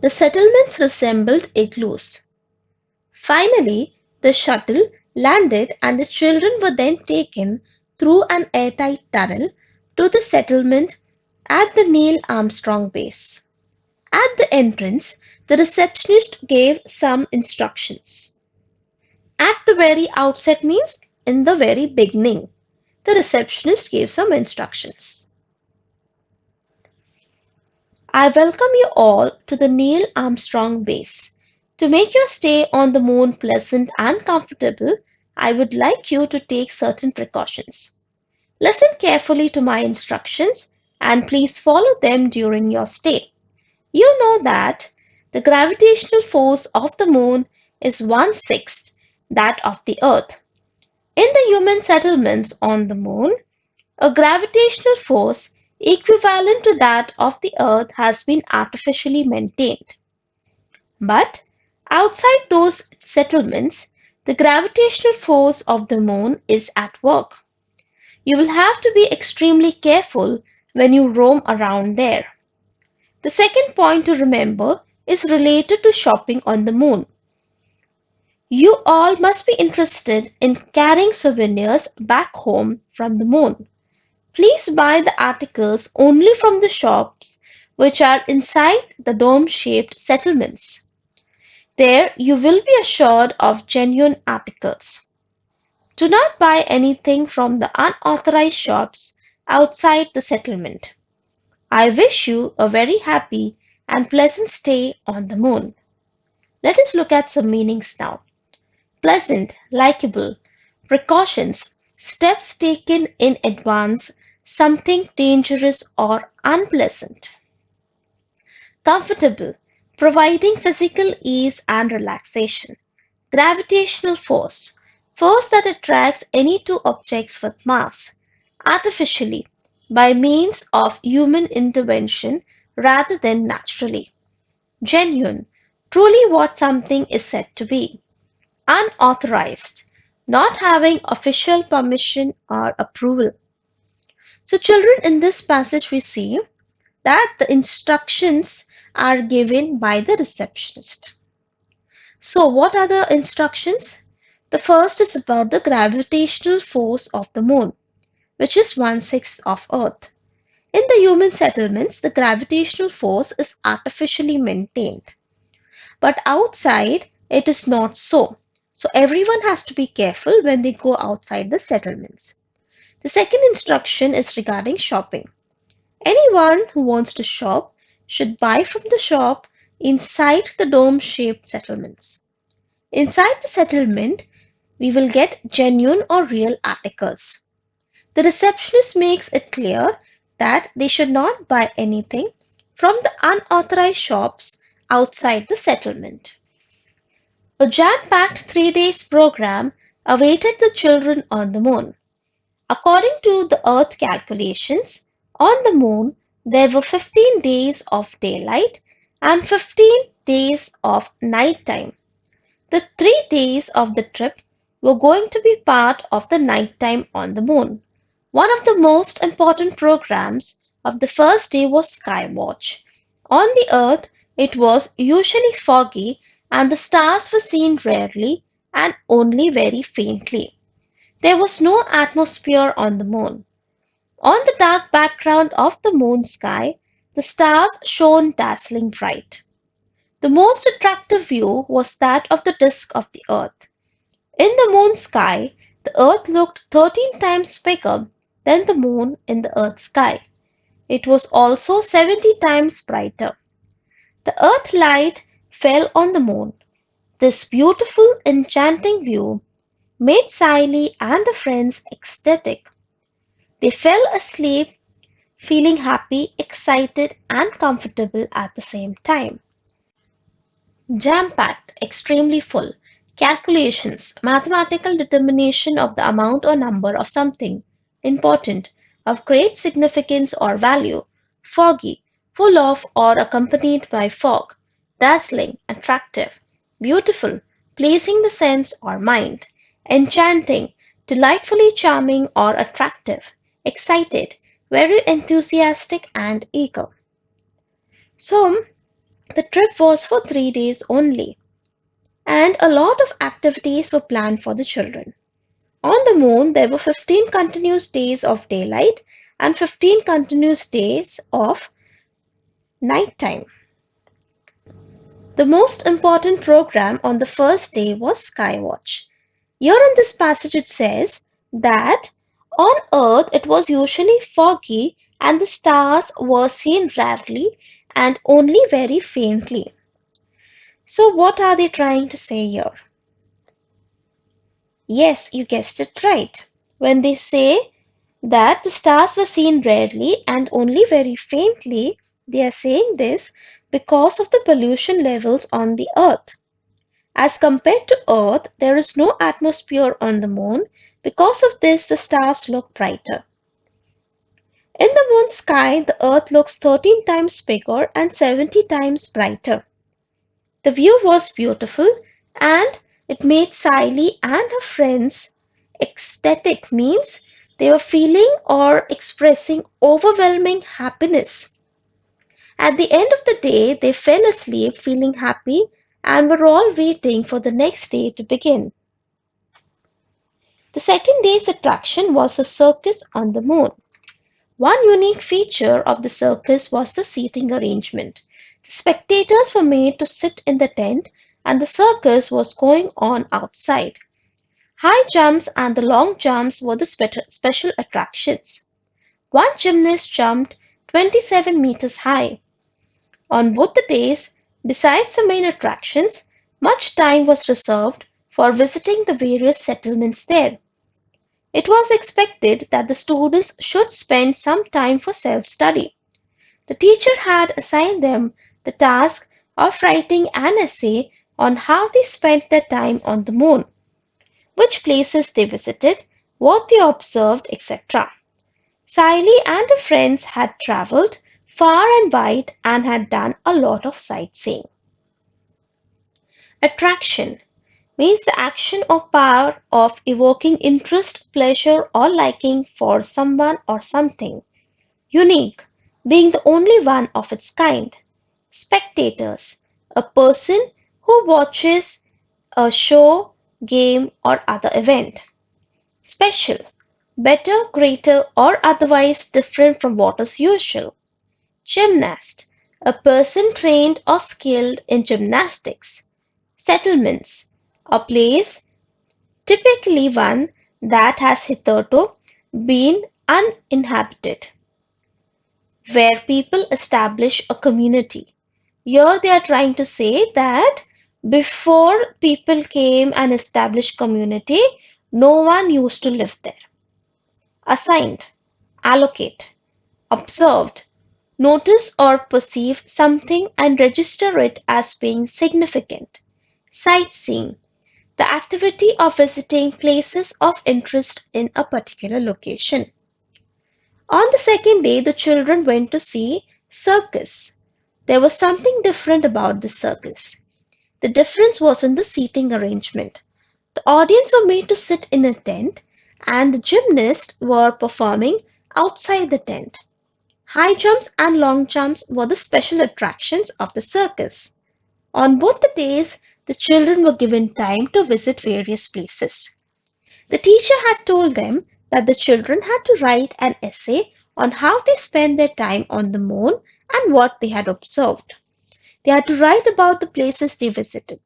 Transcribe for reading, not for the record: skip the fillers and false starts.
The settlements resembled igloos. Finally, the shuttle landed and the children were then taken through an airtight tunnel to the settlement at the Neil Armstrong base. At the entrance, the receptionist gave some instructions. At the very outset means in the very beginning. The receptionist gave some instructions. I welcome you all to the Neil Armstrong base. To make your stay on the moon pleasant and comfortable, I would like you to take certain precautions. Listen carefully to my instructions and please follow them during your stay. You know that the gravitational force of the moon is 1/6 that of the Earth. In the human settlements on the moon, a gravitational force equivalent to that of the Earth has been artificially maintained. But outside those settlements, the gravitational force of the moon is at work. You will have to be extremely careful when you roam around there. The second point to remember is related to shopping on the moon. You all must be interested in carrying souvenirs back home from the moon. Please buy the articles only from the shops which are inside the dome-shaped settlements. There you will be assured of genuine articles. Do not buy anything from the unauthorized shops outside the settlement. I wish you a very happy and pleasant stay on the moon. Let us look at some meanings now. Pleasant, likable, precautions, steps taken in advance, something dangerous or unpleasant. Comfortable, providing physical ease and relaxation. Gravitational force, force that attracts any two objects with mass, artificially, by means of human intervention rather than naturally. Genuine, truly what something is said to be. Unauthorized, not having official permission or approval. So children, in this passage we see that the instructions are given by the receptionist. So what are the instructions? The first is about the gravitational force of the moon, which is 1/6 of Earth. In the human settlements, the gravitational force is artificially maintained. But outside, it is not so. So everyone has to be careful when they go outside the settlements. The second instruction is regarding shopping. Anyone who wants to shop should buy from the shop inside the dome-shaped settlements. Inside the settlement, we will get genuine or real articles. The receptionist makes it clear that they should not buy anything from the unauthorized shops outside the settlement. A jam-packed 3 days program awaited the children on the moon. According to the Earth calculations, on the moon there were 15 days of daylight and 15 days of nighttime. The 3 days of the trip were going to be part of the nighttime on the moon. One of the most important programs of the first day was Sky Watch. On the Earth, it was usually foggy and the stars were seen rarely and only very faintly. There was no atmosphere on the moon. On the dark background of the moon sky, the stars shone dazzling bright. The most attractive view was that of the disk of the Earth. In the moon sky, the Earth looked 13 times bigger than the moon in the Earth sky. It was also 70 times brighter. The Earth light fell on the moon. This beautiful, enchanting view made Siley and the friends ecstatic. They fell asleep, feeling happy, excited, and comfortable at the same time. Jam-packed, extremely full. Calculations, mathematical determination of the amount or number of something important, of great significance or value. Foggy, full of or accompanied by fog. Dazzling, attractive. Beautiful, pleasing the sense or mind. Enchanting, delightfully charming or attractive. Excited, very enthusiastic and eager. So, The trip was for 3 days only, and a lot of activities were planned for the children. On the moon, there were 15 continuous days of daylight and 15 continuous days of nighttime. The most important program on the first day was Skywatch. Here in this passage it says that on Earth it was usually foggy and the stars were seen rarely and only very faintly. So what are they trying to say here? Yes, you guessed it right. When they say that the stars were seen rarely and only very faintly, they are saying this because of the pollution levels on the Earth. As compared to Earth, there is no atmosphere on the moon. Because of this, the stars look brighter. In the moon's sky, the Earth looks 13 times bigger and 70 times brighter. The view was beautiful and it made Siley and her friends ecstatic, means they were feeling or expressing overwhelming happiness. At the end of the day, they fell asleep feeling happy and were all waiting for the next day to begin. The second day's attraction was a circus on the moon. One unique feature of the circus was the seating arrangement. The spectators were made to sit in the tent and the circus was going on outside. High jumps and the long jumps were the special attractions. One gymnast jumped 27 meters high. On both the days, besides the main attractions, much time was reserved for visiting the various settlements there. It was expected that the students should spend some time for self-study. The teacher had assigned them the task of writing an essay on how they spent their time on the moon, which places they visited, what they observed, etc. Siley and her friends had travelled far and wide and had done a lot of sightseeing. Attraction means the action or power of evoking interest, pleasure, or liking for someone or something. Unique, being the only one of its kind. Spectators, a person who watches a show, game, or other event. Special, better, greater, or otherwise different from what is usual. Gymnast, a person trained or skilled in gymnastics. Settlements, a place, typically one that has hitherto been uninhabited, where people establish a community. Here they are trying to say that before people came and established community, no one used to live there. Assigned, allocate, observed, notice or perceive something and register it as being significant. Sightseeing, the activity of visiting places of interest in a particular location. On the second day, the children went to see circus. There was something different about the circus. The difference was in the seating arrangement. The audience were made to sit in a tent and the gymnasts were performing outside the tent. High jumps and long jumps were the special attractions of the circus. On both the days, the children were given time to visit various places. The teacher had told them that the children had to write an essay on how they spent their time on the moon and what they had observed. They had to write about the places they visited.